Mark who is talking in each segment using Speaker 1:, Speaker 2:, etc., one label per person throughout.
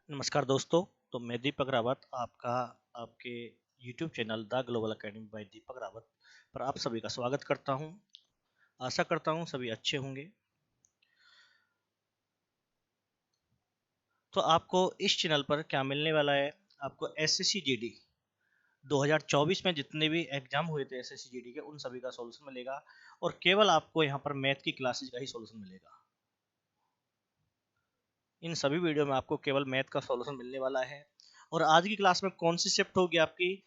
Speaker 1: नमस्कार दोस्तों। तो मैं दीपक रावत आपका आपके YouTube channel the global academy by Deepak Rawat पर आप सभी का स्वागत करता हूं। आशा करता हूं सभी अच्छे होंगे। तो आपको इस चैनल पर क्या मिलने वाला है, आपको एसएससी जीडी 2024 में जितने भी एग्जाम हुए थे एसएससी जीडी के उन सभी का सॉल्यूशन मिलेगा और केवल आपको यहां पर मैथ की क्लासेज का ही सॉल्यूशन मिलेगा। इन सभी वीडियो में आपको केवल मैथ का सॉल्यूशन मिलने वाला है। और आज की क्लास में कौन सी शिफ्ट होगी आपकी,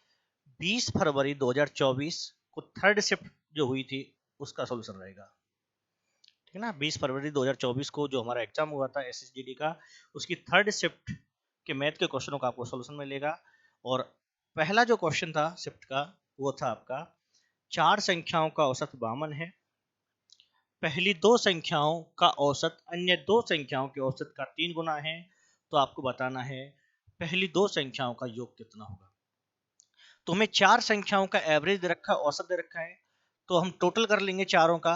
Speaker 1: 20 फरवरी 2024 को थर्ड शिफ्ट जो हुई थी उसका सॉल्यूशन रहेगा। ठीक है ना, 20 फरवरी 2024 को जो हमारा एग्जाम हुआ था एसएसजीडी का, उसकी थर्ड शिफ्ट के मैथ के क्वेश्चनों का आपको सॉल्यूशन मिलेगा। और पहला जो क्वेश्चन था शिफ्ट का वो था आपका, चार संख्याओं का औसत 52 है, पहली दो संख्याओं का औसत अन्य दो संख्याओं के औसत का 3 गुना है, तो आपको बताना है पहली दो संख्याओं का योग कितना होगा। तो हमें चार संख्याओं का एवरेज दे रखा है, औसत दे रखा है, तो हम टोटल कर लेंगे चारों का,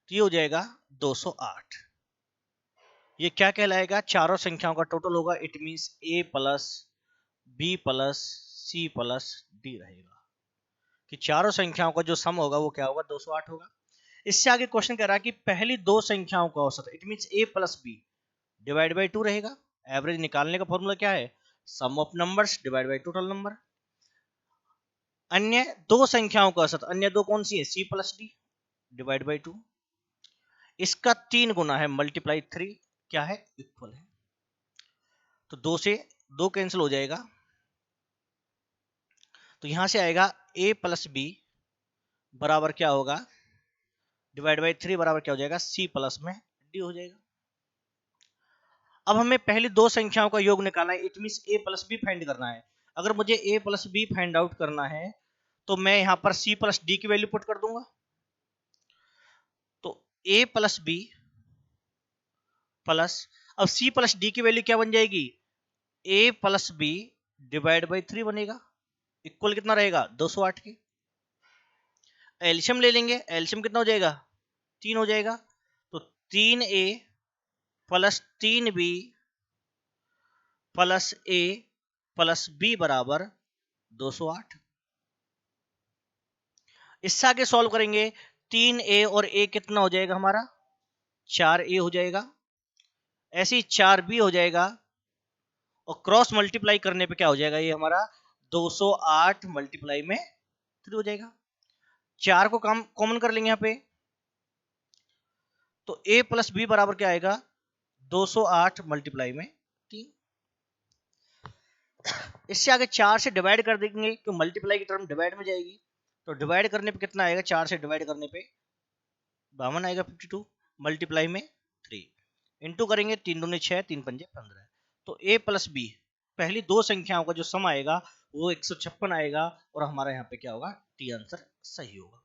Speaker 1: तो ये हो जाएगा 208। ये क्या कहलाएगा, चारों संख्याओं का टोटल होगा। It means A plus B plus C plus D रहेगा, कि चारों संख्याओं का जो सम होगा वो क्या होगा, 208 होगा। इससे आगे क्वेश्चन कह रहा है कि पहली दो संख्याओं का औसत, it means A plus B divide by 2 रहेगा। एवरेज निकालने का फॉर्मूला क्या है, sum of numbers divide by total number. अन्य दो संख्याओं का औसत, अन्य दो कौन सी है, C plus D divide by 2, इसका 3 गुना है मल्टीप्लाई 3, क्या है, इक्वल है। तो 2 से 2 कैंसिल हो जाएगा, तो यहां से आएगा a प्लस बी बराबर क्या होगा, डिवाइड बाई 3 बराबर क्या हो जाएगा, c प्लस में d हो जाएगा। अब हमें पहली दो संख्याओं का योग निकालना है, it means a plus B find करना है। अगर मुझे a plus B find out करना है तो मैं यहां पर c प्लस डी की वैल्यू पुट कर दूंगा। तो a प्लस बी प्लस, अब c प्लस डी की वैल्यू क्या बन जाएगी, a plus B divide by 3 बनेगा, इक्वल कितना रहेगा, 208 के। एल्शियम ले लेंगे, एल्शियम कितना हो जाएगा, 3 हो जाएगा। तो 3a plus 3b plus a plus b बराबर 208। इससे आगे सॉल्व करेंगे, 3a और a कितना हो जाएगा हमारा, 4a हो जाएगा, ऐसे ही 4b हो जाएगा, और क्रॉस मल्टीप्लाई करने पे क्या हो जाएगा, ये हमारा 208 मल्टीप्लाई में 3 हो जाएगा। 4 को कॉमन कर लेंगे यहाँ पे, तो a प्लस बी बराबर क्या आएगा, 208 मल्टीप्लाई में 3। इससे आगे 4 से डिवाइड कर देंगे, क्यों मल्टीप्लाई की टर्म डिवाइड में जाएगी, तो डिवाइड करने पे कितना आएगा, 4 से डिवाइड करने पे 52 आएगा, 52 मल्टीप्लाई में 3, इंटू करेंगे 3 दूनी 6, 3 पंजे 15। तो a प्लस बी पहली दो संख्याओं का जो सम आएगा वो 156 आएगा, और हमारा यहाँ पे क्या होगा, टी आंसर सही होगा।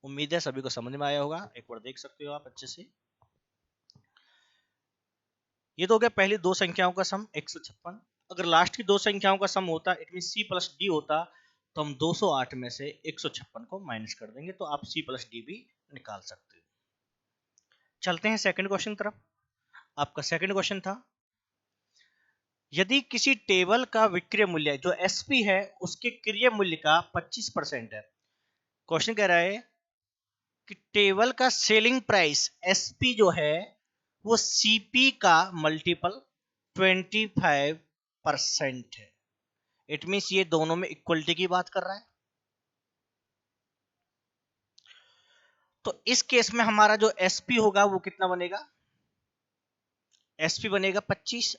Speaker 1: उम्मीद है सभी को समझ में आया होगा, एक बार देख सकते हो आप अच्छे से। ये तो हो गया पहली दो संख्याओं का सम 156। अगर लास्ट की दो संख्याओं का सम होता, it mean C plus D होता, तो हम 208 में से 156 को माइनस कर देंगे, तो आप सी प्लस डी भी निकाल सकते हो। चलते हैं सेकंड क्वेश्चन तरफ। आपका सेकंड क्वेश्चन था, यदि किसी टेबल का विक्रय मूल्य जो एसपी है उसके क्रय मूल्य का 25% है। क्वेश्चन कह रहा है कि टेबल का सेलिंग प्राइस एसपी जो है वो सीपी का मल्टीपल 25% है। इट मींस ये दोनों में इक्वलिटी की बात कर रहा है। तो इस केस में हमारा जो एसपी होगा वो कितना बनेगा, एसपी बनेगा 25,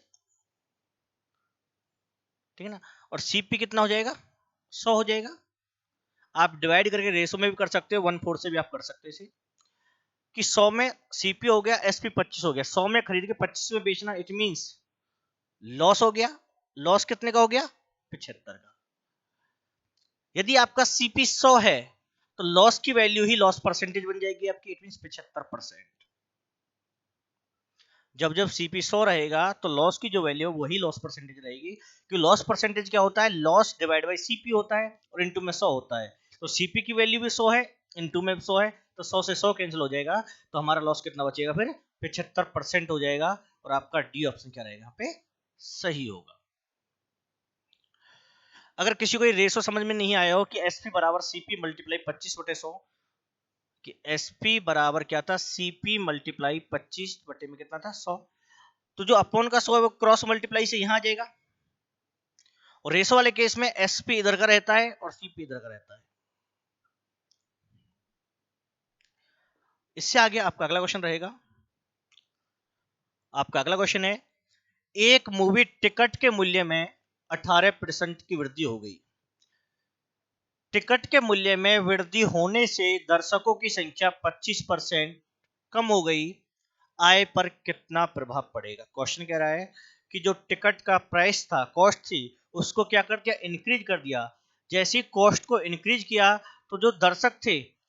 Speaker 1: ठीक है ना, और सीपी कितना हो जाएगा, 100 हो जाएगा। आप डिवाइड करके रेशो में भी कर सकते हो, 1/4 से भी आप कर सकते हो इसे, कि 100 में सीपी हो गया, एसपी 25 हो गया, 100 में खरीद के 25 में बेचना, इट मींस लॉस हो गया। लॉस कितने का हो गया, 75 का। यदि आपका सीपी 100 है तो लॉस की वैल्यू ही लॉस परसेंटेज बन जाएगी आपकी, इट मींस 75%। जब जब सीपी 100 रहेगा तो लॉस की जो वैल्यू है वही लॉस परसेंटेज रहेगी, क्योंकि लॉस परसेंटेज क्या होता है, लॉस डिवाइड बाई सीपी होता है, और इनटू में 100 होता है। तो सीपी की वैल्यू भी 100 है, इनटू में 100 है तो 100 से 100 कैंसिल हो जाएगा, तो हमारा लॉस कितना बचेगा फिर 75% हो जाएगा, और आपका डी ऑप्शन क्या रहेगा यहाँ पे सही होगा। अगर किसी को ये रेशो समझ में नहीं आया हो कि एसपी बराबर सीपी मल्टीप्लाई 25/100, कि एसपी बराबर क्या था सीपी मल्टीप्लाई 25 बटे में कितना था 100, तो जो अपॉन का 100 है वो क्रॉस मल्टीप्लाई से यहां आ जाएगा, और रेशो वाले केस में एसपी इधर का रहता है और सीपी इधर का रहता है। इससे आगे आपका अगला क्वेश्चन रहेगा, आपका अगला क्वेश्चन है एक मूवी टिकट के मूल्य में 18% की वृद्धि हो गई। टिकट के मूल्य में वृद्धि होने से दर्शकों की संख्या 25% कम हो गई, आय पर कितना प्रभाव पड़ेगा। क्वेश्चन कह रहा है कि जो टिकट का प्राइस था, कॉस्ट थी, उसको क्या कर दिया इंक्रीज कर दिया। जैसे ही कॉस्ट को इंक्रीज किया तो जो दर्शक थे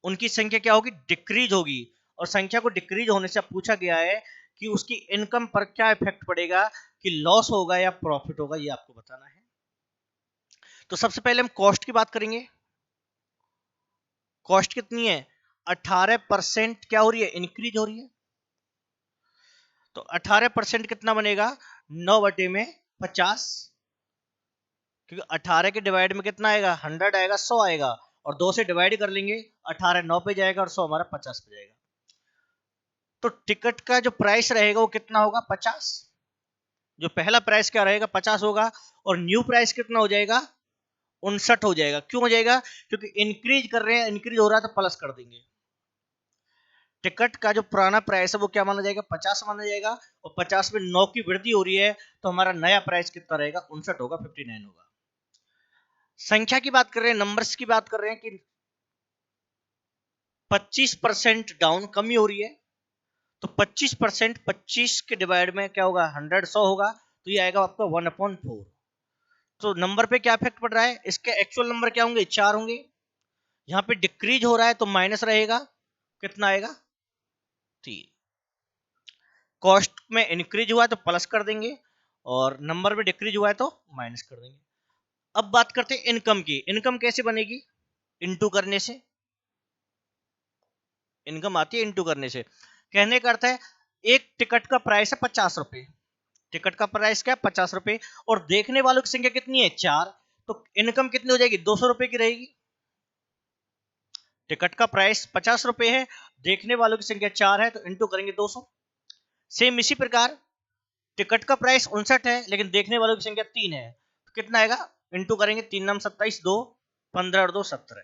Speaker 1: उनकी संख्या क्या होगी डिक्रीज होगी, और संख्या को डिक्रीज होने से पूछा गया है कि उसकी इनकम पर क्या इफेक्ट पड़ेगा, कि लॉस होगा या प्रॉफिट होगा, ये आपको बताना है। तो सबसे पहले हम कॉस्ट की बात करेंगे। कॉस्ट कितनी है 18% क्या हो रही है इंक्रीज हो रही है, तो 18% कितना बनेगा 9/50, क्योंकि 18 के डिवाइड में कितना आएगा 100 आएगा 100 आएगा, और 2 से डिवाइड कर लेंगे 18 9 पे जाएगा और 100 हमारा 50 पे जाएगा। तो टिकट का जो प्राइस रहेगा वो कितना होगा 50, जो पहला प्राइस क्या रहेगा 50 होगा, और न्यू प्राइस कितना हो जाएगा 59 हो जाएगा। क्यों हो जाएगा, क्योंकि इंक्रीज कर रहे हैं, इंक्रीज हो रहा है तो प्लस कर देंगे। टिकट का जो पुराना प्राइस है वो क्या माना जाएगा 50 माना जाएगा, और 50 में 9 की वृद्धि हो रही है तो हमारा नया प्राइस कितना रहेगा 59 होगा, 59 होगा। संख्या की बात कर रहे हैं, नंबर्स की बात कर रहे हैं कि 25% डाउन कमी हो रही है, तो 25% 25 के डिवाइड में क्या होगा 100 100 होगा, तो ये आएगा आपका 1/4। तो नंबर पे क्या इफेक्ट पड़ रहा है, इसके एक्चुअल नंबर क्या होंगे 4 होंगे, यहाँ पे डिक्रीज हो रहा है तो माइनस रहेगा, कितना आएगा 3। कॉस्ट में इंक्रीज हुआ है तो प्लस कर देंगे, और नंबर में डिक्रीज हुआ है तो माइनस कर देंगे। अब बात करते हैं इनकम की। इनकम कैसे बनेगी, इनटू करने से। इनकम आती है इनटू करने से। कहने का अर्थ है एक टिकट का प्राइस है 50 रुपए, टिकट का प्राइस क्या 50 रुपए, और देखने वालों की संख्या कितनी है 4, तो इनकम कितनी हो जाएगी 200 रुपए की रहेगी। टिकट का प्राइस 50 रुपए है, देखने वालों की संख्या 4 है, तो इंटू करेंगे 200। सेम इसी प्रकार टिकट का प्राइस 59 है लेकिन देखने वालों की संख्या 3 है, तो कितना आएगा इंटू करेंगे 3 नाम 27, 2 15 और 2 17।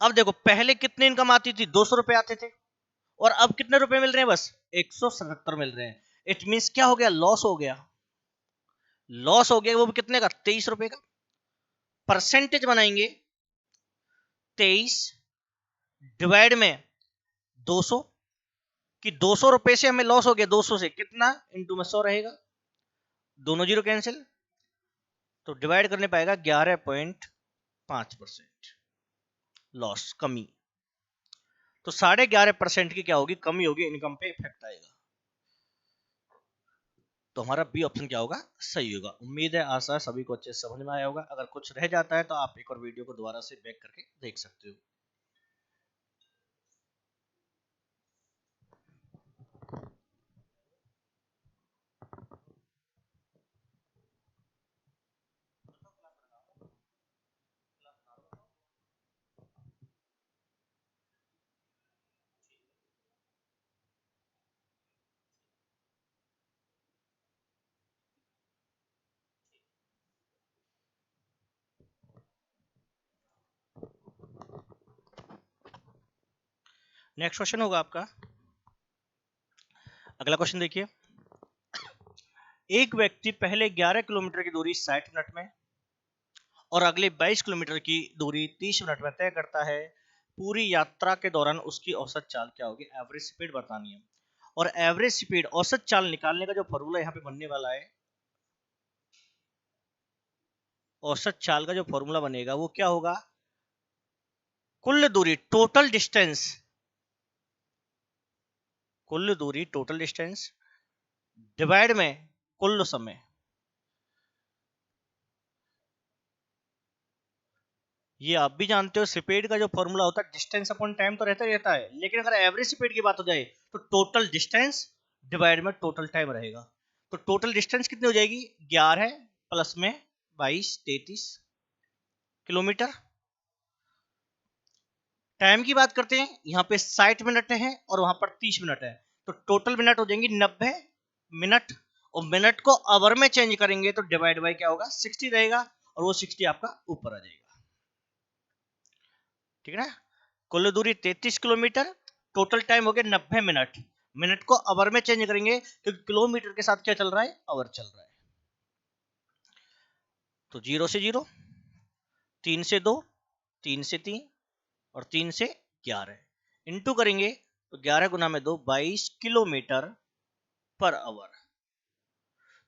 Speaker 1: अब देखो पहले कितने इनकम आती थी 200 रुपए आते थे, और अब कितने रुपए मिल रहे हैं बस 177 मिल रहे हैं। इट मींस क्या हो गया लॉस हो गया, लॉस हो गया, वो भी कितने का 23 रुपए का। परसेंटेज बनाएंगे 23 डिवाइड में 200, कि 200 रुपए से हमें लॉस हो गया, 200 से कितना इंटू में 100 रहेगा, दोनों जीरो कैंसिल, तो डिवाइड करने पाएगा 11.5% लॉस कमी। तो 11.5% की क्या होगी कमी होगी, इनकम पे इफेक्ट आएगा। तो हमारा बी ऑप्शन क्या होगा सही होगा। उम्मीद है आशा है सभी को अच्छे से समझ में आया होगा। अगर कुछ रह जाता है तो आप एक और वीडियो को दोबारा से बैक करके देख सकते हो। नेक्स्ट क्वेश्चन होगा आपका, अगला क्वेश्चन देखिए। एक व्यक्ति पहले 11 किलोमीटर की दूरी 60 मिनट में और अगले 22 किलोमीटर की दूरी 30 मिनट में तय करता है। पूरी यात्रा के दौरान उसकी औसत चाल क्या होगी, एवरेज स्पीड बतानी है। और एवरेज स्पीड औसत चाल निकालने का जो फॉर्मूला यहाँ पे बनने वाला है, औसत चाल का जो फॉर्मूला बनेगा वो क्या होगा, कुल दूरी टोटल डिस्टेंस, कुल दूरी टोटल डिस्टेंस डिवाइड में कुल समय। ये आप भी जानते हो स्पीड का जो फॉर्मूला होता है डिस्टेंस अपॉन टाइम तो रहता है, लेकिन अगर एवरेज स्पीड की बात हो जाए तो टोटल डिस्टेंस डिवाइड में टोटल टाइम रहेगा। तो टोटल डिस्टेंस कितनी हो जाएगी, 11 प्लस में 22 33 किलोमीटर। टाइम की बात करते हैं, यहाँ पे 60 मिनट है और वहां पर 30 मिनट है, तो टोटल मिनट हो जाएंगे 90 मिनट, और मिनट को आवर में चेंज करेंगे तो डिवाइड बाय क्या होगा, 60 रहेगा, और वो 60 आपका ऊपर आ जाएगा। ठीक है ना, कुल दूरी 33 किलोमीटर, टोटल टाइम हो गया 90 मिनट, मिनट को आवर में चेंज करेंगे क्योंकि किलोमीटर के साथ क्या चल रहा है, आवर चल रहा है। तो 0 से 0, 3 से 2, 3 से 3 और 3 से 11 इंटू करेंगे तो 11 गुना में 2 22 किलोमीटर पर आवर।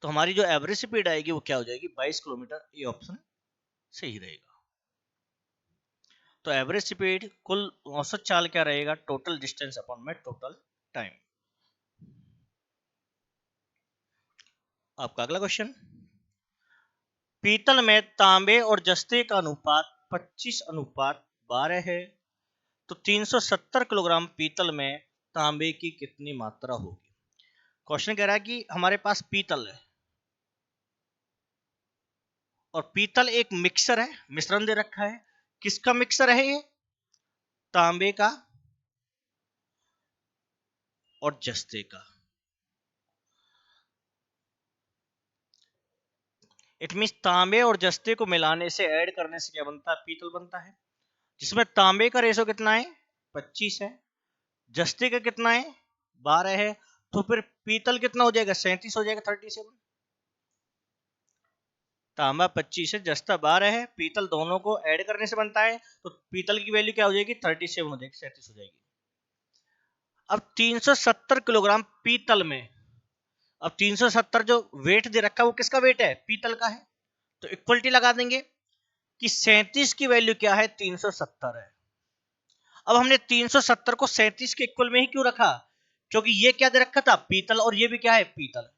Speaker 1: तो हमारी जो एवरेज स्पीड आएगी वो क्या हो जाएगी, 22 किलोमीटर। ये ऑप्शन सही रहेगा। तो एवरेज स्पीड कुल औसत चाल क्या रहेगा, टोटल डिस्टेंस अपॉन में टोटल टाइम। आपका अगला क्वेश्चन, पीतल में तांबे और जस्ते का अनुपात 25:12 है, तो 370 किलोग्राम पीतल में तांबे की कितनी मात्रा होगी। क्वेश्चन कह रहा है कि हमारे पास पीतल है और पीतल एक मिक्सर है, मिश्रण दे रखा है। किसका मिक्सर है ये, तांबे का और जस्ते का। इट मीन तांबे और जस्ते को मिलाने से, ऐड करने से क्या बनता है, पीतल बनता है, जिसमें तांबे का रेशो कितना है, 25 है, जस्ते का कितना है, 12 है, तो फिर पीतल कितना हो जाएगा, 37 हो जाएगा, 37। तांबा 25 है, जस्ता 12 है, पीतल दोनों को ऐड करने से बनता है, तो पीतल की वैल्यू क्या हो जाएगी, 37 हो जाएगी, 37 हो जाएगी। अब 370 किलोग्राम पीतल में, अब 370 जो वेट दे रखा है वो किसका वेट है, पीतल का है, तो इक्वलिटी लगा देंगे कि 37 की वैल्यू क्या है, 370 है। अब हमने 370 को 37 के इक्वल में ही क्यों रखा, क्योंकि ये क्या दे रखा था, पीतल, और ये भी क्या है, पीतल।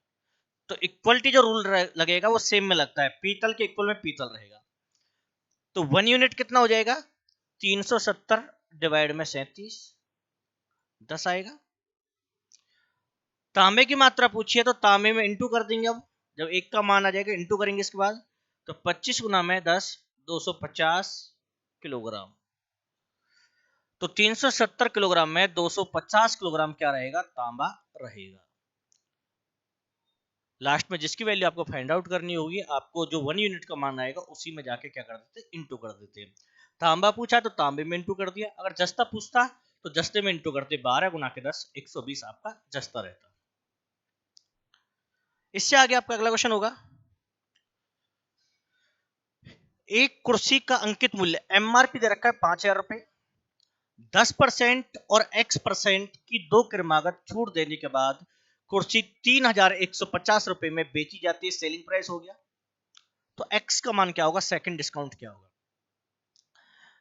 Speaker 1: तो इक्वलिटी जो रूल लगेगा वो सेम में लगता है, पीतल के इक्वल में पीतल रहेगा। तो 1 यूनिट कितना हो जाएगा, 370 डिवाइड में 37, 10 आएगा। तांबे की मात्रा पूछी है तो तांबे में इंटू कर देंगे। अब जब एक का मान आ जाएगा इंटू करेंगे इसके बाद, तो 25 गुना में 10, 250 किलोग्राम। तो 370 किलोग्राम में 250 किलोग्राम क्या रहेगा, तांबा रहेगा। लास्ट में जिसकी वैल्यू आपको फाइंड आउट करनी होगी, आपको जो 1 यूनिट का मान आएगा उसी में जाके क्या कर देते, इंटू कर देते। तांबा पूछा तो तांबे में इंटू कर दिया, अगर जस्ता पूछता तो जस्ते में इंटू करते, 12 गुना के 10, 120 आपका जस्ता रहता। इससे आगे आपका अगला क्वेश्चन होगा, एक कुर्सी का अंकित मूल्य एमआरपी दे रखा है 5,000 रुपए, 10% और x% की दो क्रमागत छूट देने के बाद कुर्सी 3,150 रुपए में बेची जाती है, सेलिंग प्राइस हो गया। तो x का मान क्या होगा, सेकंड डिस्काउंट क्या होगा।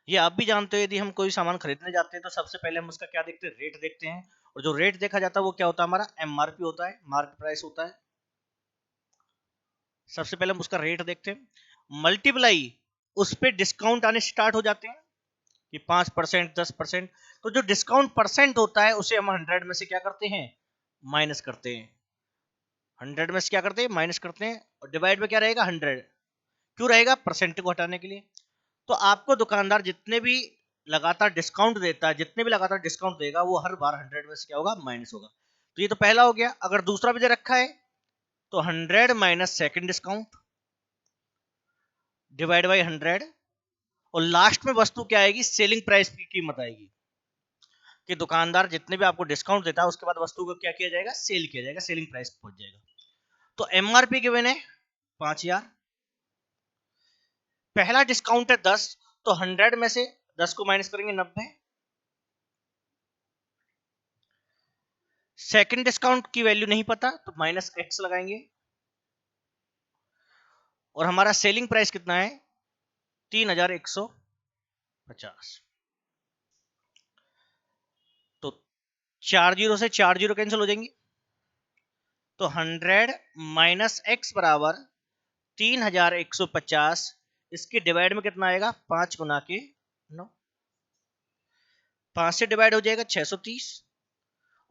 Speaker 1: ये आप भी जानते हो, यदि हम कोई सामान खरीदने जाते हैं तो सबसे पहले हम उसका क्या देखते हैं, रेट देखते हैं, और जो रेट देखा जाता है वो क्या होता है, हमारा एमआरपी होता है, मार्केट प्राइस होता है। सबसे पहले हम उसका रेट देखते हैं, मल्टीप्लाई उस पर डिस्काउंट आने स्टार्ट हो जाते हैं कि 5%, 10%। तो जो डिस्काउंट परसेंट होता है उसे हम 100 में से क्या करते हैं, माइनस करते हैं। 100 में से क्या करते हैं, माइनस करते हैं, और डिवाइड में क्या रहेगा, 100। क्यों रहेगा, परसेंट को हटाने के लिए। तो आपको दुकानदार जितने भी लगातार डिस्काउंट देता है, जितने भी लगातार डिस्काउंट देगा, वो हर बार 100 में से क्या होगा, माइनस होगा। तो ये तो पहला हो गया। अगर दूसरा भी दे रखा है तो 100 minus second discount divide by 100, और लास्ट में वस्तु क्या आएगी, सेलिंग प्राइस की कीमत आएगी, कि दुकानदार जितने भी आपको डिस्काउंट देता है उसके बाद वस्तु को क्या किया जाएगा, सेल किया जाएगा, सेलिंग प्राइस पहुंच जाएगा। तो एमआरपी गिवन है 5,000, पहला डिस्काउंट है 10, तो 100 में से 10 को माइनस करेंगे 90, सेकंड डिस्काउंट की वैल्यू नहीं पता तो माइनस एक्स लगाएंगे, और हमारा सेलिंग प्राइस कितना है, 3,150। तो 4 जीरो से 4 जीरो कैंसिल हो जाएंगे, तो 100 माइनस एक्स बराबर 3,150 इसके डिवाइड में कितना आएगा 5 गुना के 9, 5 से डिवाइड हो जाएगा 630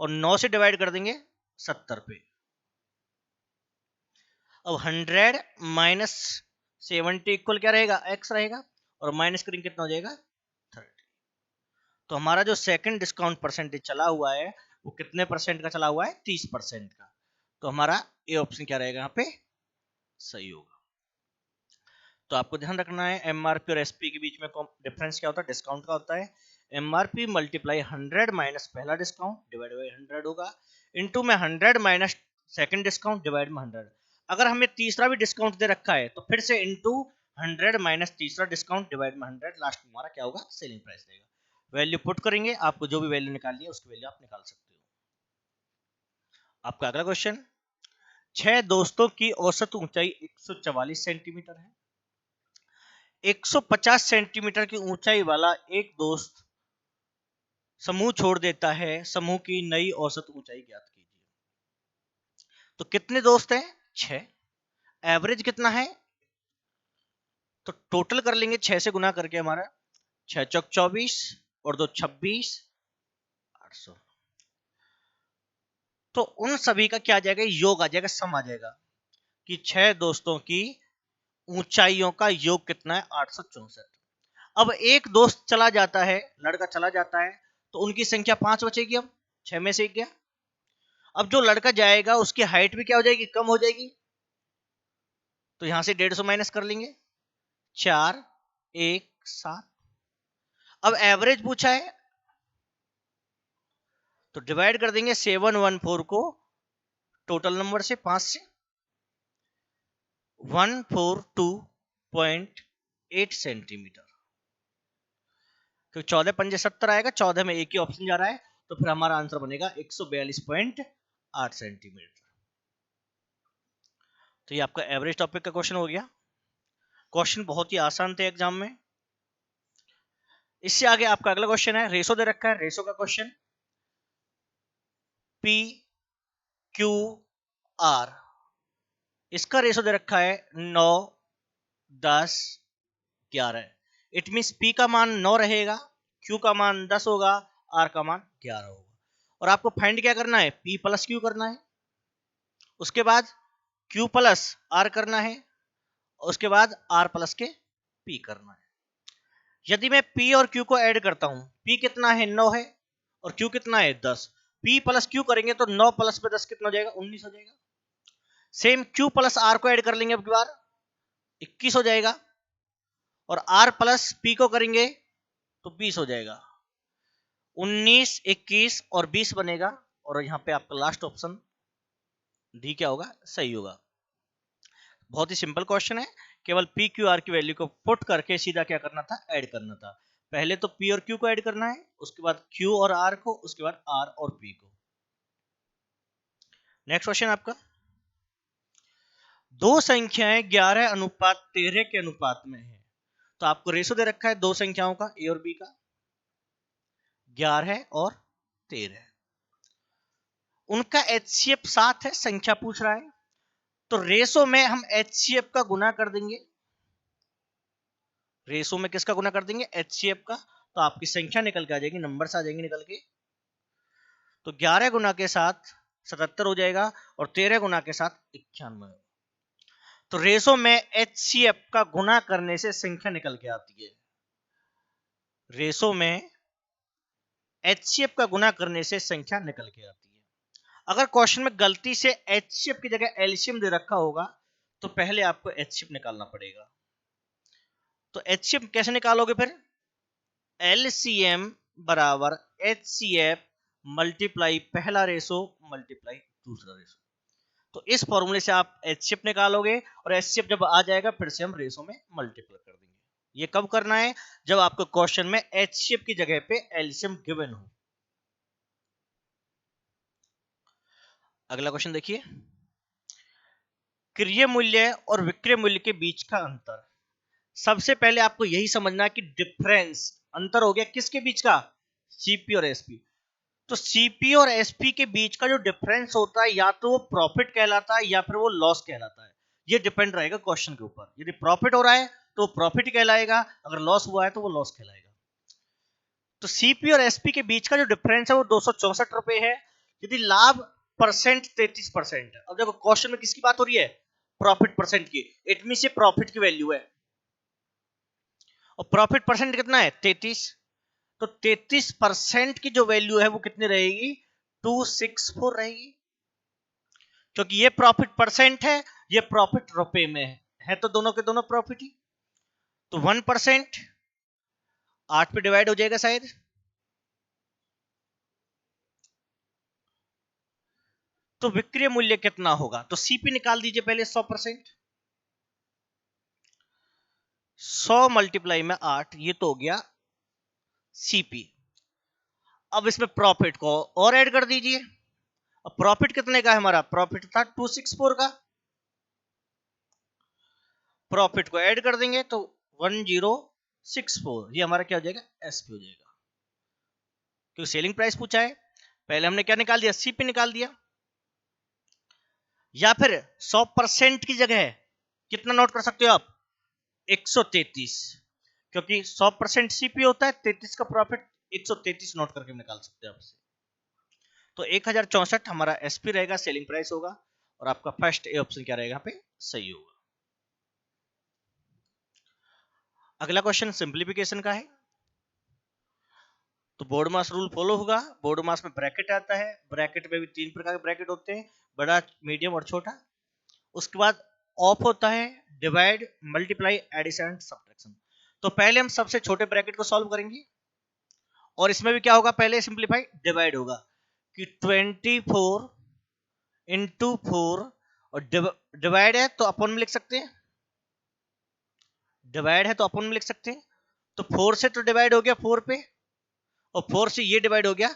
Speaker 1: और 9 से डिवाइड कर देंगे 70 पे। अब 100 माइनस 70 इक्वल क्या रहेगा x रहेगा और माइनस करेंगे कितना हो जाएगा 30। तो हमारा जो सेकंड डिस्काउंट परसेंटेज चला हुआ है वो कितने परसेंट का चला हुआ है 30% का। तो हमारा ए ऑप्शन क्या रहेगा यहाँ पे सही होगा। तो आपको ध्यान रखना है एमआरपी और एसपी के बीच में डिफरेंस क्या होता है डिस्काउंट का होता है। एमआरपी मल्टीप्लाई 100 माइनस पहला डिस्काउंट डिवाइड बाई 100 होगा इनटू में 100 माइनस सेकंड डिस्काउंट डिवाइड में 100। अगर हमें तीसरा भी डिस्काउंट दे रखा है तो फिर से इनटू 100 माइनस तीसरा डिस्काउंट डिवाइड में 100, लास्ट में हमारा क्या होगा सेलिंग प्राइस रहेगा। वैल्यू पुट करेंगे, आपको जो भी वैल्यू निकालनी है उसकी वैल्यू आप निकाल सकते हो। आपका अगला क्वेश्चन, 6 दोस्तों की औसत ऊंचाई 144 सेंटीमीटर है। 150 सेंटीमीटर की ऊंचाई वाला एक दोस्त समूह छोड़ देता है, समूह की नई औसत ऊंचाई ज्ञात कीजिए। तो कितने दोस्त हैं 6, एवरेज कितना है तो टोटल कर लेंगे 6 से गुना करके हमारा 6 चौक 24 और 2 26 800। तो उन सभी का क्या आ जाएगा योग आ जाएगा, सम आ जाएगा कि 6 दोस्तों की ऊंचाइयों का योग कितना है 864। अब एक दोस्त चला जाता है, लड़का चला जाता है तो उनकी संख्या 5 बचेगी, अब 6 में से 1 गया। अब जो लड़का जाएगा उसकी हाइट भी क्या हो जाएगी कम हो जाएगी, तो यहां से 150 माइनस कर लेंगे 4 1 7। अब एवरेज पूछा है तो डिवाइड कर देंगे 714 को टोटल नंबर से 5 से 142.8 सेंटीमीटर। तो 14 पंजे 70 आएगा, 14 में एक ही ऑप्शन जा रहा है तो फिर हमारा आंसर बनेगा 142.8 सेंटीमीटर। तो ये आपका एवरेज टॉपिक का क्वेश्चन हो गया। क्वेश्चन बहुत ही आसान थे एग्जाम में। इससे आगे आपका अगला क्वेश्चन है, रेशो दे रखा है, रेशो का क्वेश्चन पी क्यू आर, इसका रेशो दे रखा है 9 10 11। इट मींस पी का मान 9 रहेगा, क्यू का मान 10 होगा, आर का मान 11 होगा। और आपको फाइंड क्या करना है पी प्लस क्यू करना है, उसके बाद क्यू प्लस आर करना है, उसके बाद आर प्लस के पी करना है। यदि मैं P और Q को ऐड करता हूं, P कितना है 9 है और Q कितना है 10, P प्लस Q करेंगे तो 9 प्लस पे 10 कितना हो जाएगा 19 हो जाएगा। सेम Q प्लस R को ऐड कर लेंगे अब की बार 21 हो जाएगा और R प्लस P को करेंगे तो 20 हो जाएगा। 19 21 और 20 बनेगा और यहाँ पे आपका लास्ट ऑप्शन डी क्या होगा सही होगा। बहुत ही सिंपल क्वेश्चन है, केवल पी क्यू आर की वैल्यू को पुट करके सीधा क्या करना था ऐड करना था। पहले तो पी और क्यू को ऐड करना है, उसके बाद क्यू और आर को, उसके बाद आर और पी को। नेक्स्ट क्वेश्चन आपका, दो संख्याएं 11:13 के अनुपात में है। तो आपको रेशो दे रखा है दो संख्याओं का ए और बी का 11 और 13, उनका एचसीएफ 7 है, संख्या पूछ रहा है तो रेशो में हम एचसीएफ का गुना कर देंगे। रेशो में किसका गुना कर देंगे एचसीएफ का, तो आपकी संख्या निकल के आ जाएगी, नंबर्स आ जाएंगे निकल के। तो 11 गुना के साथ 77 हो जाएगा और 13 गुना के साथ 91। तो रेशो में एचसीएफ का गुना करने से संख्या निकल के आती है। रेशो में एचसीएफ का गुना करने से संख्या निकल के आती है। अगर क्वेश्चन में गलती से एचसीएफ की जगह एलसीएम दे रखा होगा तो पहले आपको एचसीएफ निकालना पड़ेगा। तो एचसीएफ कैसे निकालोगे फिर, एलसीएम बराबर एचसीएफ मल्टीप्लाई पहला रेशो मल्टीप्लाई दूसरा रेशो। तो इस फॉर्मूले से आप एचसीएफ निकालोगे और एचसीएफ जब आ जाएगा फिर से हम रेशो में मल्टीप्लाई कर देंगे। ये कब करना है, जब आपको क्वेश्चन में एचसीएफ की जगह पे एलसीएम गिवन हो। अगला क्वेश्चन देखिए, क्रय मूल्य और विक्रय मूल्य के बीच का अंतर। सबसे पहले आपको यही समझना है कि डिफरेंस अंतर हो गया किसके बीच का, सीपी और एसपी। तो सीपी और एसपी के बीच का जो डिफरेंस होता है या तो वो प्रॉफिट कहलाता है या फिर वो लॉस कहलाता है। ये डिपेंड रहेगा क्वेश्चन के ऊपर। यदि प्रॉफिट हो रहा है तो प्रॉफिट कहलाएगा, अगर लॉस हुआ है तो वो लॉस कहलाएगा। तो सीपी और एसपी के बीच का जो डिफरेंस है वो 264 रुपए है। यदि लाभ परसेंट 33%। अब देखो क्वेश्चन में किसकी बात हो रही है, प्रॉफिट परसेंट की, इट मीन ये प्रॉफिट की वैल्यू है, और प्रॉफिट परसेंट कितना है 33। तो 33% की जो वैल्यू है वो कितनी रहेगी, 264 रहेगी, क्योंकि ये प्रॉफिट परसेंट है, ये प्रॉफिट रुपए में है तो दोनों के दोनों प्रॉफिट ही। तो 1% 8 पे डिवाइड हो जाएगा शायद, तो विक्रय मूल्य कितना होगा, तो सीपी निकाल दीजिए पहले 100%। 100 मल्टीप्लाई में 8, ये तो हो गया सीपी। अब इसमें प्रॉफिट को और ऐड कर दीजिए। अब प्रॉफिट कितने का है हमारा, प्रॉफिट था 264 का, प्रॉफिट को ऐड कर देंगे तो 1064, ये हमारा क्या हो जाएगा, एसपी हो जाएगा, क्योंकि सेलिंग प्राइस पूछा है। पहले हमने क्या निकाल दिया, सीपी निकाल दिया। या फिर 100% की जगह कितना नोट कर सकते हो आप, 133, क्योंकि 100% सीपी होता है, 33 का प्रॉफिट, 133 नोट करके निकाल सकते हैं आपसे। तो 1064 हमारा एसपी रहेगा, सेलिंग प्राइस होगा, और आपका फर्स्ट ए ऑप्शन क्या रहेगा यहाँ पे, सही होगा। अगला क्वेश्चन सिंप्लीफिकेशन का है। तो बोर्ड मास रूल फॉलो होगा। बोर्ड मास में ब्रैकेट आता है, ब्रैकेट में भी 3 प्रकार के ब्रैकेट होते हैं, बड़ा, मीडियम और छोटा। उसके बाद ऑफ होता है, डिवाइड, मल्टीप्लाई, एडिशन, सब्ट्रैक्शन। तो पहले हम सबसे छोटे ब्रैकेट को सॉल्व करेंगे, और इसमें भी क्या होगा, पहले सिंप्लीफाई, डिवाइड होगा कि 24 इंटू 4, और डिवाइड है तो अपन में लिख सकते हैं, डिवाइड है तो अपन में लिख सकते हैं। तो 4 से तो डिवाइड हो गया 4 पे, और 4 से ये डिवाइड हो गया,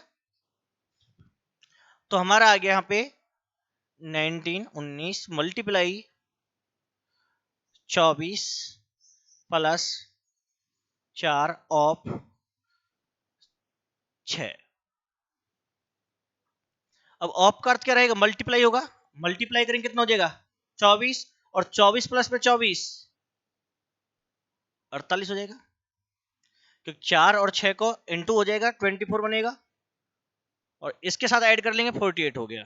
Speaker 1: तो हमारा आ गया यहाँ पे 19 मल्टीप्लाई 24 प्लस 4 ऑफ 6। अब ऑफ का अर्थ क्या रहेगा, मल्टीप्लाई होगा, मल्टीप्लाई करेंगे कितना हो जाएगा 24, और 24 प्लस में 24 48 हो जाएगा, क्योंकि 4 और 6 को इंटू हो जाएगा 24 बनेगा, और इसके साथ ऐड कर लेंगे 48 हो गया।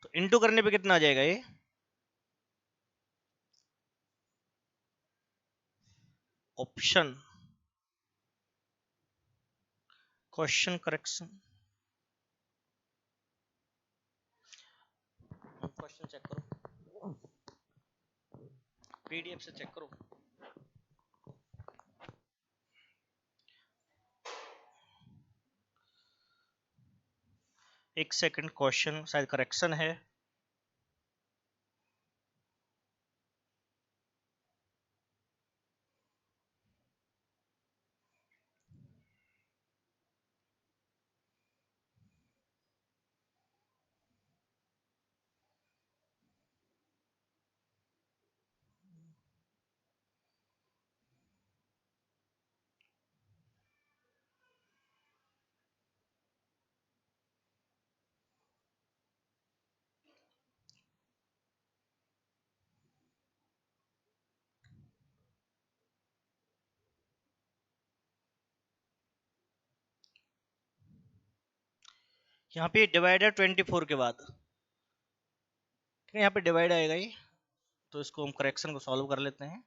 Speaker 1: तो इंटू करने पे कितना आ जाएगा, ये option question correction. Question check करो, पीडीएफ से चेक करो। एक सेकंड, क्वेश्चन शायद करेक्शन है। यहाँ पे डिवाइड है 24 के बाद, यहाँ पे डिवाइड आएगा ये, तो इसको हम करेक्शन को सॉल्व कर लेते हैं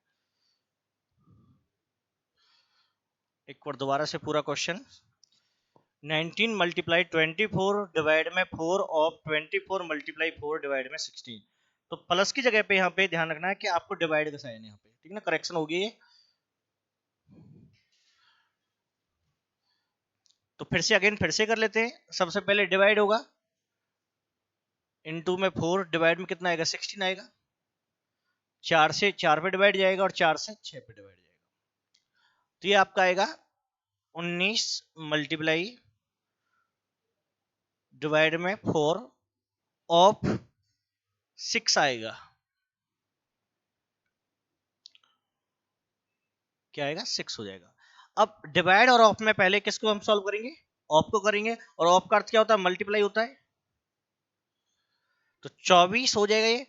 Speaker 1: एक बार दोबारा से पूरा क्वेश्चन। 19 मल्टीप्लाई 24 डिवाइड में 4 ऑफ 24 मल्टीप्लाई 4 डिवाइड में 16। तो प्लस की जगह पे यहाँ पे ध्यान रखना है कि आपको डिवाइड का साइन है यहाँ पे, ठीक है ना, करेक्शन होगी ये। तो फिर से अगेन फिर से कर लेते हैं। सबसे पहले डिवाइड होगा, इनटू में 4, डिवाइड में कितना आएगा 16 आएगा, 4 से 4 पे डिवाइड जाएगा, और 4 से 6 पे डिवाइड जाएगा, तो ये आपका आएगा 19 मल्टीप्लाई डिवाइड में 4 ऑफ 6 आएगा, क्या आएगा 6 हो जाएगा। अब डिवाइड और ऑफ में पहले किसको हम सॉल्व करेंगे, ऑफ को करेंगे, और ऑफ का अर्थ क्या होता है, मल्टीप्लाई होता है। तो 24 हो जाएगा ये,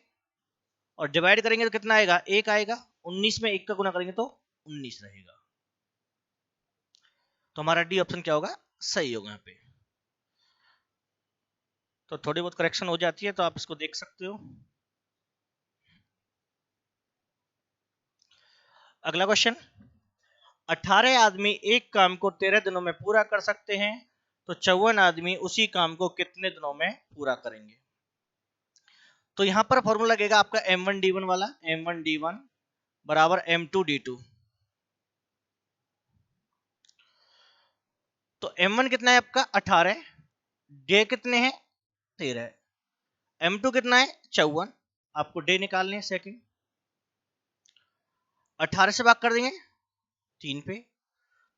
Speaker 1: और डिवाइड करेंगे तो कितना आएगा, 1 आएगा। 19 में 1 का गुना करेंगे तो 19 रहेगा। तो हमारा डी ऑप्शन क्या होगा, सही होगा यहाँ पे। तो थोड़ी बहुत करेक्शन हो जाती है, तो आप इसको देख सकते हो। अगला क्वेश्चन, 18 आदमी एक काम को 13 दिनों में पूरा कर सकते हैं, तो 54 आदमी उसी काम को कितने दिनों में पूरा करेंगे। तो यहां पर फॉर्मूला लगेगा आपका M1D1 वाला, M1D1 बराबर M2D2। तो M1 कितना है आपका 18, डे कितने हैं 13, M2 कितना है 54, आपको डे निकालने हैं सेकंड। 18 से भाग कर देंगे 3 पे,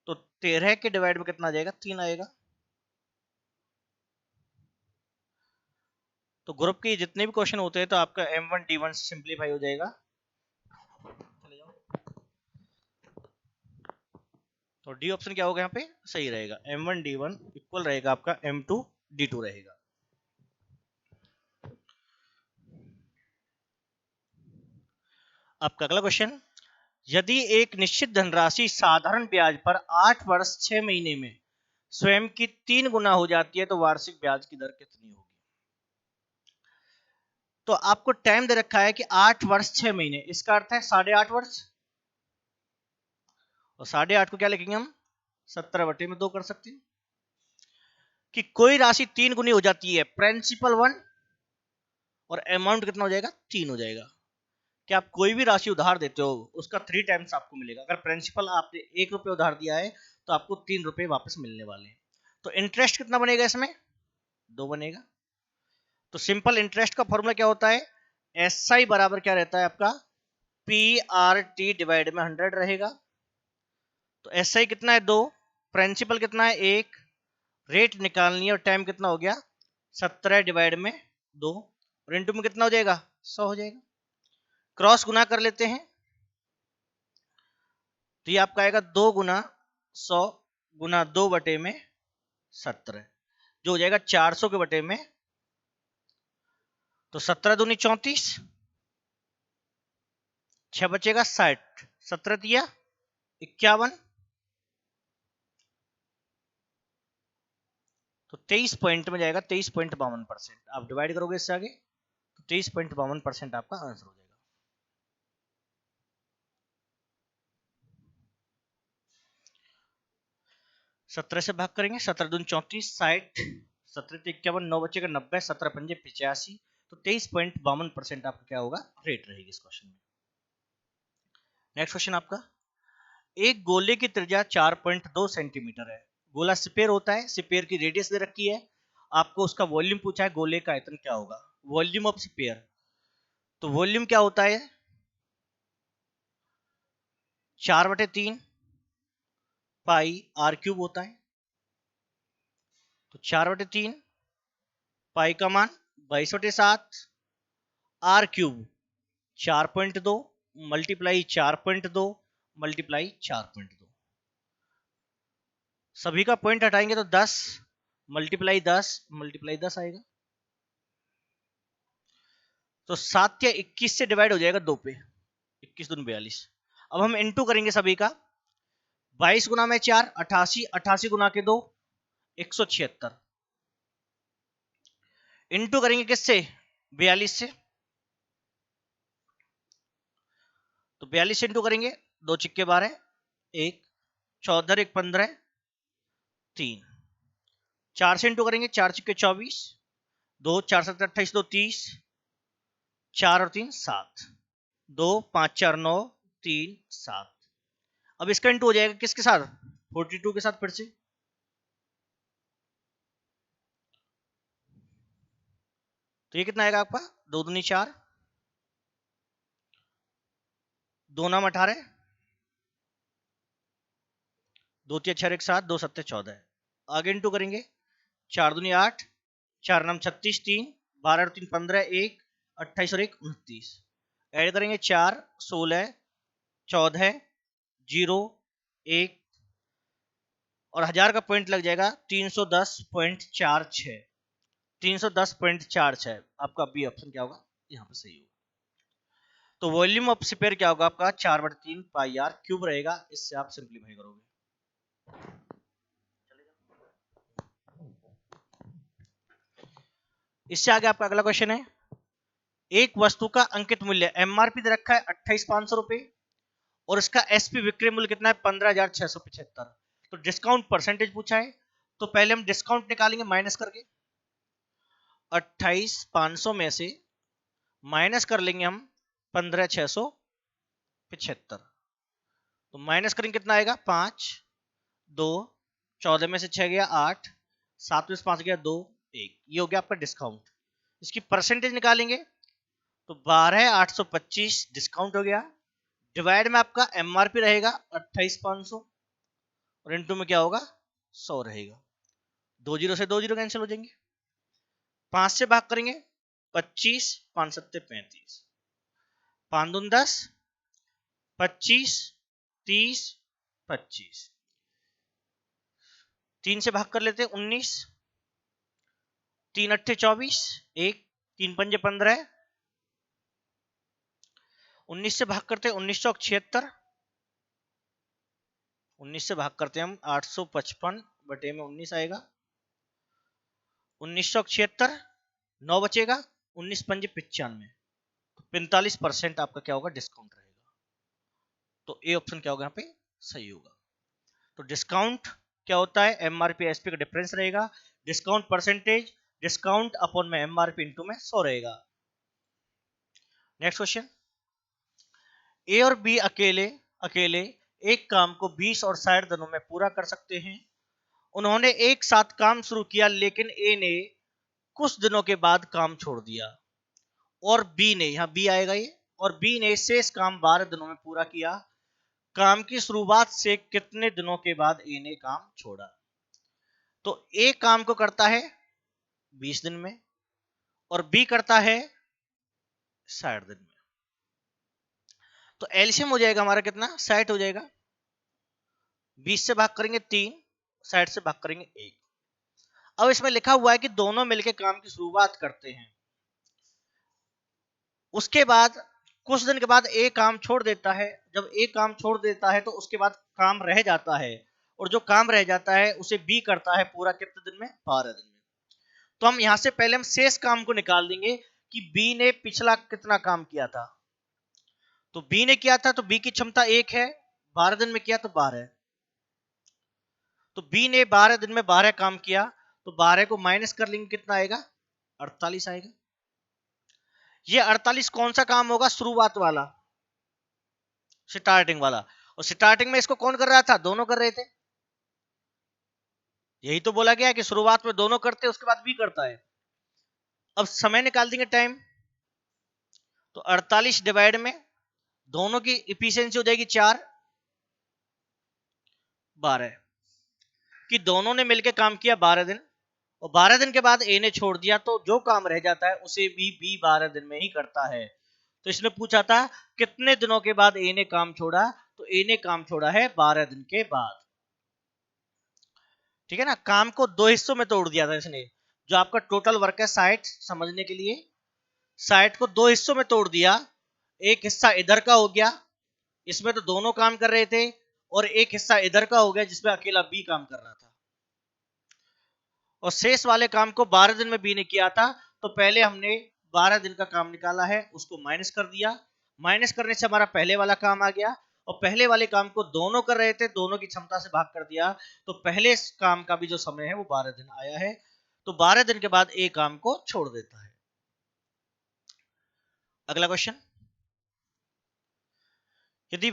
Speaker 1: तो 13 के डिवाइड में कितना आ जाएगा, 3 आएगा। तो ग्रुप के जितने भी क्वेश्चन होते हैं तो आपका M1D1 से सिंप्लीफाई हो जाएगा। चले जाओ। तो डी ऑप्शन क्या होगा यहाँ पे, सही रहेगा। M1D1 इक्वल रहेगा आपका M2D2 रहेगा। आपका अगला क्वेश्चन, यदि एक निश्चित धनराशि साधारण ब्याज पर 8 वर्ष 6 महीने में स्वयं की 3 गुना हो जाती है, तो वार्षिक ब्याज की दर कितनी होगी। तो आपको टाइम दे रखा है कि 8 वर्ष 6 महीने, इसका अर्थ है 8.5 वर्ष, और 8.5 को क्या लिखेंगे हम, 17/2 कर सकते हैं। कि कोई राशि 3 गुनी हो जाती है, प्रिंसिपल 1 और अमाउंट कितना हो जाएगा, 3 हो जाएगा। कि आप कोई भी राशि उधार देते हो उसका 3 टाइम्स आपको मिलेगा। अगर प्रिंसिपल आपने 1 रुपये उधार दिया है तो आपको 3 रुपये वापस मिलने वाले हैं। तो इंटरेस्ट कितना बनेगा इसमें, 2 बनेगा। तो सिंपल इंटरेस्ट का फॉर्मूला क्या होता है, SI बराबर क्या रहता है आपका, PRT डिवाइड में 100 रहेगा। तो SI कितना है 2, प्रिंसिपल कितना है 1, रेट निकालनी है और टाइम कितना हो गया 17 डिवाइड में 2, और इंटू में कितना हो जाएगा 100 हो जाएगा। क्रॉस गुना कर लेते हैं, तो ये आपका आएगा 2 गुना 100 गुना 2 बटे में 17, जो हो जाएगा 400 के बटे में। तो 17 दूनी 34, 6 बचेगा 60, 17 दिया 51, तो 23 पॉइंट में जाएगा 23.52%। आप डिवाइड करोगे इससे आगे तो 23.52% आपका आंसर हो जाएगा। सत्रह से भाग करेंगे, 17 दूनी 34, 60, 17 51, 9 बचेगा 90, 17 पंजे 85, तो 23.52% आपका क्या होगा, रेट रहेगी इस क्वेश्चन में। नेक्स्ट क्वेश्चन आपका, एक गोले की त्रिज्या 4.2 सेंटीमीटर है, गोला स्फीयर होता है, स्फीयर की रेडियस दे रखी है, आपको उसका वॉल्यूम पूछा है, गोले का आयतन क्या होगा, वॉल्यूम ऑफ स्फीयर। तो वॉल्यूम क्या होता है, 4/3 पाई आर क्यूब होता है। तो 4/3 पाई का मान 22/7, आर क्यूब 4.2 मल्टीप्लाई 4.2 मल्टीप्लाई 4.2, सभी का पॉइंट हटाएंगे तो 10 मल्टीप्लाई 10 आएगा। तो 7 या 21 से डिवाइड हो जाएगा 2 पे, 21 दूनी 42। अब हम इनटू करेंगे सभी का, 22 गुना में 4 88, 88 गुना के 2 176, इनटू करेंगे किससे 42 से, तो 42 इंटू करेंगे 2 चिक्के 12, 1 14 1 15 3, 4 से इंटू करेंगे 4 चिक्के 24, 2 4 7 28, 2 30, 4 और 3 7, 2 5 4 9 3 7। अब इसका इंटू हो जाएगा किसके साथ, 42 के साथ फिर से, तो ये कितना आएगा आपका 2 दूनी 4, 2 नाम 18, 2 3 6 1 7, 2 7 14। आगे इंटू करेंगे 4 दूनी 8, 4 नाम 36, 3 12 और 3 15, 1 28 और 1 29, ऐड करेंगे 4 16 14 0 1 और 1000 का पॉइंट लग जाएगा 310.46। 310.46 आपका बी ऑप्शन क्या होगा यहाँ पे सही होगा। तो वॉल्यूम ऑफ स्फीयर क्या होगा आपका 4/3 पाई आर क्यूब रहेगा। इससे आप सिंप्लीफाई करोगे। इससे आगे आपका अगला क्वेश्चन है, एक वस्तु का अंकित मूल्य एमआरपी दे रखा है 28,500 रुपए और इसका एसपी विक्रय मूल्य कितना है 15,675। तो डिस्काउंट परसेंटेज पूछा है, तो पहले हम डिस्काउंट निकालेंगे माइनस करके। 28,500 में से माइनस कर लेंगे हम 15,675। तो माइनस करेंगे कितना आएगा 5, 2, 14 में से 6 गया 8, 7 में से 5 गया 2, 1। ये हो गया आपका डिस्काउंट। इसकी परसेंटेज निकालेंगे तो 12,825 डिस्काउंट हो गया, डिवाइड में आपका एमआरपी रहेगा 28,500 और इनटू में क्या होगा 100 रहेगा। 2 जीरो से 2 जीरो कैंसिल हो जाएंगे। 5 से भाग करेंगे 25, 5 7 35, 5 दून 10, 25, 30, 25, 3 से भाग कर लेते 19, 3 अट्ठे 24, 1, 3 पंजे 15, 19 से भाग करते 1976, 19 से भाग करते हम 855 बटे में 19 आएगा, 1976, 9 बचेगा, 19 पंजे 95, तो 45% आपका क्या होगा डिस्काउंट रहेगा। तो ए ऑप्शन क्या होगा यहाँ पे सही होगा। तो डिस्काउंट क्या होता है, एमआरपी एसपी का डिफरेंस रहेगा, डिस्काउंट परसेंटेज डिस्काउंट अपॉन में एमआरपी इनटू में 100 रहेगा। नेक्स्ट क्वेश्चन, ए और बी अकेले अकेले एक काम को 20 और 60 दिनों में पूरा कर सकते हैं। उन्होंने एक साथ काम शुरू किया लेकिन ए ने कुछ दिनों के बाद काम छोड़ दिया और बी ने, यहां बी आएगा ये, और बी ने शेष काम 12 दिनों में पूरा किया। काम की शुरुआत से कितने दिनों के बाद ए ने काम छोड़ा। तो ए काम को करता है 20 दिन में और बी करता है 60 दिन में। तो एलसीएम हो जाएगा हमारा कितना 60 हो जाएगा। 20 से भाग करेंगे 3, 60 से भाग करेंगे 1। अब इसमें लिखा हुआ है कि दोनों मिलकर काम की शुरुआत करते हैं, उसके बाद कुछ दिन के बाद ए काम छोड़ देता है। जब ए काम छोड़ देता है तो उसके बाद काम रह जाता है और जो काम रह जाता है उसे बी करता है पूरा कितने दिन में 12 दिन में। तो हम यहां से पहले हम शेष काम को निकाल देंगे कि बी ने पिछला कितना काम किया था। तो बी ने किया था तो बी की क्षमता 1 है, 12 दिन में किया तो 12। तो बी ने 12 दिन में 12 काम किया तो 12 को माइनस कर लेंगे कितना आएगा 48 आएगा। ये 48 कौन सा काम होगा शुरुआत वाला, स्टार्टिंग वाला। और स्टार्टिंग में इसको कौन कर रहा था, दोनों कर रहे थे। यही तो बोला गया है कि शुरुआत में दोनों करते उसके बाद भी करता है। अब समय निकाल देंगे टाइम, तो 48 डिवाइड में दोनों की इफिशियंसी हो जाएगी 4, 12 कि दोनों ने मिलकर काम किया 12 दिन और 12 दिन के बाद ए ने छोड़ दिया तो जो काम रह जाता है उसे भी बी 12 दिन में ही करता है। तो इसने पूछा था कितने दिनों के बाद ए ने काम छोड़ा, तो ए ने काम छोड़ा है 12 दिन के बाद। ठीक है ना, काम को दो हिस्सों में तोड़ दिया था इसने। जो आपका टोटल वर्क है 60, समझने के लिए 60 को दो हिस्सों में तोड़ दिया। एक हिस्सा इधर का हो गया, इसमें तो दोनों काम कर रहे थे, और एक हिस्सा इधर का हो गया जिसमें अकेला बी काम कर रहा था। और शेष वाले काम को 12 दिन में बी ने किया था। तो पहले हमने 12 दिन का काम निकाला है, उसको माइनस कर दिया। माइनस करने से हमारा पहले वाला काम आ गया और पहले वाले काम को दोनों कर रहे थे, दोनों की क्षमता से भाग कर दिया। तो पहले काम का भी जो समय है वो 12 दिन आया है। तो 12 दिन के बाद ए काम को छोड़ देता है। अगला क्वेश्चन, यदि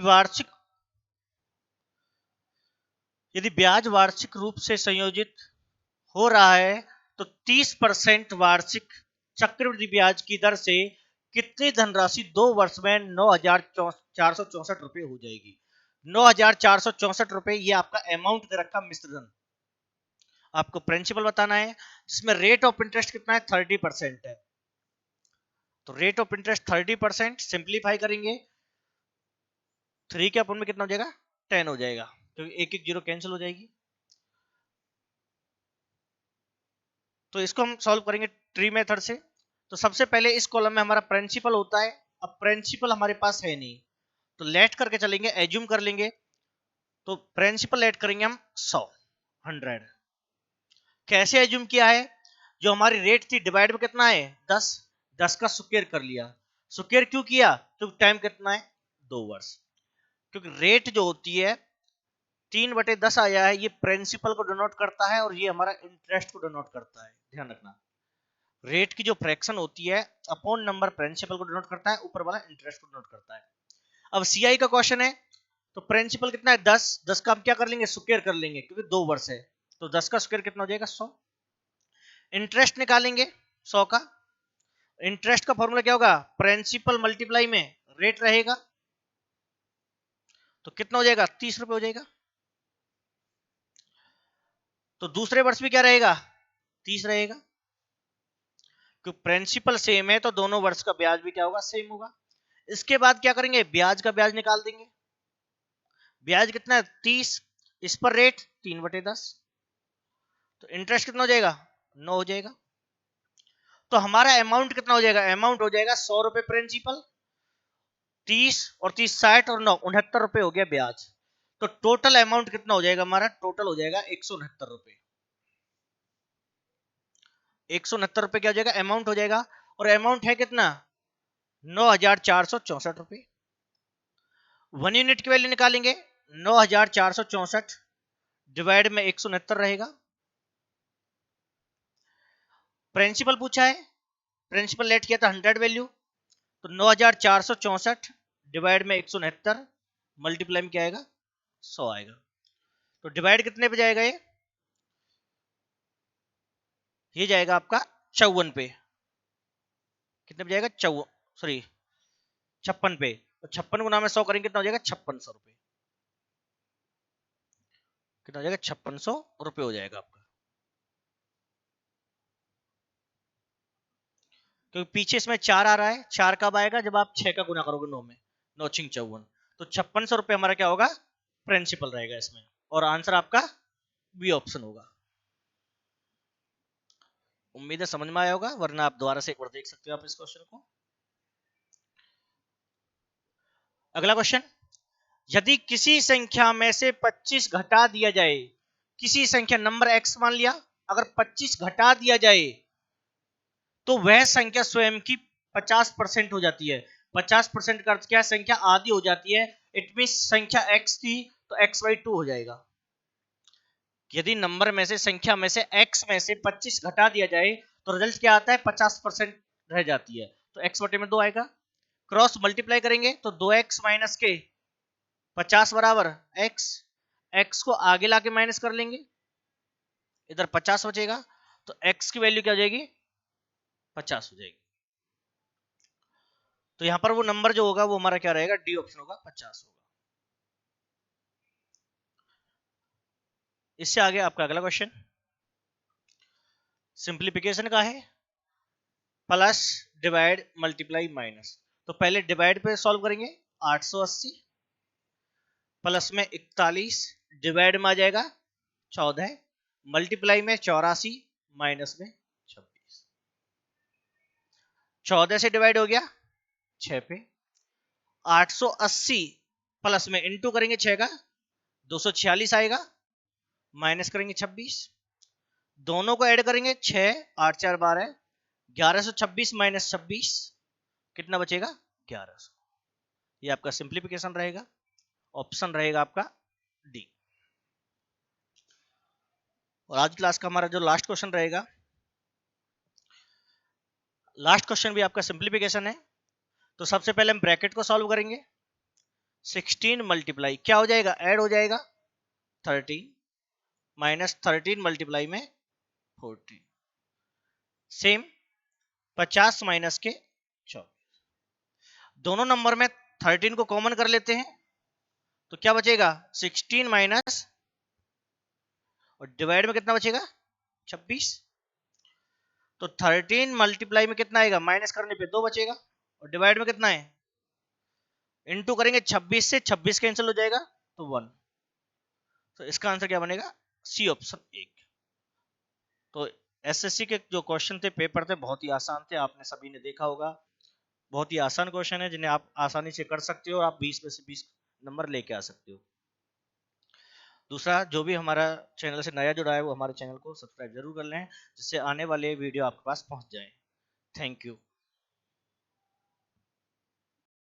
Speaker 1: ब्याज वार्षिक रूप से संयोजित हो रहा है तो 30% वार्षिक चक्रवृद्धि ब्याज की दर से कितनी धनराशि 2 वर्ष में 9,464 रुपए हो जाएगी। 9,464 रुपए ये आपका अमाउंट दे रखा मिश्र धन। आपको प्रिंसिपल बताना है जिसमें रेट ऑफ इंटरेस्ट कितना है 30% है। तो रेट ऑफ इंटरेस्ट 30%, सिंप्लीफाई करेंगे 3 के अपन में कितना हो जाएगा 10 हो जाएगा, क्योंकि एक एक जीरो कैंसिल हो जाएगी। तो इसको हम सॉल्व करेंगे ट्री मेथड से। तो सबसे पहले इस कॉलम में हमारा प्रिंसिपल होता है, अब प्रिंसिपल हमारे पास है नहीं तो लेट करके चलेंगे, एज्यूम कर लेंगे। तो प्रिंसिपल लेट करेंगे हम 100 कैसे एज्यूम किया है, जो हमारी रेट थी डिवाइड में कितना है 10, 10 का स्क्वायर कर लिया। स्क्वायर क्यों किया, क्योंकि टाइम कितना है 2 वर्ष। क्योंकि रेट जो होती है 3/10 आया है, ये प्रिंसिपल को डिनोट करता है और ये हमारा इंटरेस्ट को डिनोट करता है, ध्यान रखना। रेट की जो फ्रैक्शन होती है अपॉन नंबर प्रिंसिपल को डिनोट करता है, ऊपर वाला इंटरेस्ट को डिनोट करता है। अब सीआई का क्वेश्चन है, तो प्रिंसिपल कितना है 10, 10 का हम क्या कर लेंगे स्क्वायर कर लेंगे क्योंकि 2 वर्ष है, तो 10 का स्क्वायर कितना हो जाएगा 100। इंटरेस्ट निकालेंगे 100 का, इंटरेस्ट का फॉर्मूला क्या होगा, प्रिंसिपल मल्टीप्लाई में रेट रहेगा, तो कितना हो जाएगा 30 रुपए हो जाएगा। तो दूसरे वर्ष भी क्या रहेगा 30 रहेगा, क्योंकि प्रिंसिपल सेम है तो दोनों वर्ष का ब्याज भी क्या होगा सेम होगा। इसके बाद क्या करेंगे, ब्याज का ब्याज निकाल देंगे। ब्याज कितना है 30, इस पर रेट 3/10, तो इंटरेस्ट कितना हो जाएगा 9 हो जाएगा। तो हमारा अमाउंट कितना हो जाएगा, अमाउंट हो जाएगा 100 रुपए प्रिंसिपल, 30 और 30 60 और 9 69 रुपए हो गया ब्याज। तो टोटल अमाउंट कितना हो जाएगा, हमारा टोटल हो जाएगा 169 रुपए। 169 रुपए क्या हो जाएगा अमाउंट हो जाएगा, और अमाउंट है कितना 9464 रुपए। 1 यूनिट की वैल्यू निकालेंगे, 9464 डिवाइड में 169 रहेगा। प्रिंसिपल पूछा है, प्रिंसिपल लेट किया था 100 वैल्यू, तो 9464 डिवाइड में 169 मल्टीप्लाई में क्या आएगा 100 आएगा। तो डिवाइड कितने पे जाएगा, ये जाएगा आपका 54 पे। कितने पे जाएगा 56 पे। तो 56 गुना में 100 करेंगे कितना हो जाएगा 5600 रुपए। कितना हो जाएगा 5600 रुपए हो जाएगा आपका, क्योंकि पीछे इसमें 4 आ रहा है। 4 कब आएगा, जब आप 6 का गुना करोगे 9 में, 9 6 54। तो 5600 रुपए हमारा क्या होगा प्रिंसिपल रहेगा इसमें, और आंसर आपका बी ऑप्शन होगा। उम्मीद है समझ में आया होगा, वरना आप दोबारा से एक बार देख सकते हो आप इस क्वेश्चन को। अगला क्वेश्चन, यदि किसी संख्या में से 25 घटा दिया जाए, किसी संख्या नंबर x मान लिया, अगर 25 घटा दिया जाए तो वह संख्या स्वयं की 50% हो जाती है। 50% का अर्थ क्या है, संख्या आधी हो जाती है। इट मीन संख्या x थी तो x/2 हो जाएगा। यदि नंबर में से, संख्या में से x में से 25 घटा दिया जाए तो रिजल्ट क्या आता है 50% रह जाती है, तो x/2 आएगा। क्रॉस मल्टीप्लाई करेंगे तो 2x माइनस के 50 बराबर x, x को आगे लाके माइनस कर लेंगे, इधर 50 बचेगा, तो x की वैल्यू क्या हो जाएगी 50 हो जाएगी। तो यहां पर वो नंबर जो होगा वो हमारा क्या रहेगा, डी ऑप्शन होगा 50 होगा। इससे आगे आपका अगला क्वेश्चन सिंप्लीफिकेशन का है, प्लस डिवाइड मल्टीप्लाई माइनस। तो पहले डिवाइड पे सॉल्व करेंगे, 880 प्लस में 41 डिवाइड में आ जाएगा 14, मल्टीप्लाई में 84 माइनस में 26। 14 से डिवाइड हो गया 6 पे, 880 प्लस में इंटू करेंगे 6 का 246 आएगा, माइनस करेंगे 26, दोनों को ऐड करेंगे 6 8 4 12, 1126 माइनस 26 कितना बचेगा 1100। ये आपका सिंप्लीफिकेशन रहेगा, ऑप्शन रहेगा आपका डी। और आज क्लास का हमारा जो लास्ट क्वेश्चन रहेगा, लास्ट क्वेश्चन भी आपका सिंप्लीफिकेशन है। तो सबसे पहले हम ब्रैकेट को सॉल्व करेंगे, 16 मल्टीप्लाई क्या हो जाएगा, ऐड हो जाएगा 13 माइनस 13 मल्टीप्लाई में 14, सेम 50 माइनस के 24। दोनों नंबर में 13 को कॉमन कर लेते हैं तो क्या बचेगा 16 माइनस, और डिवाइड में कितना बचेगा 26। तो 13 मल्टीप्लाई में कितना आएगा, माइनस करने पे 2 बचेगा, और डिवाइड में कितना है इंटू करेंगे 26 से, 26 कैंसिल हो जाएगा तो 1। तो इसका आंसर क्या बनेगा सी ऑप्शन 1। तो एसएससी के जो क्वेश्चन थे, पेपर थे, बहुत ही आसान थे, आपने सभी ने देखा होगा। बहुत ही आसान क्वेश्चन है जिन्हें आप आसानी से कर सकते हो और आप 20 में से 20 नंबर लेके आ सकते हो। दूसरा, जो भी हमारा चैनल से नया जुड़ा है वो हमारे चैनल को सब्सक्राइब जरूर कर लें, जिससे आने वाले वीडियो आपके पास पहुंच जाए। Thank you.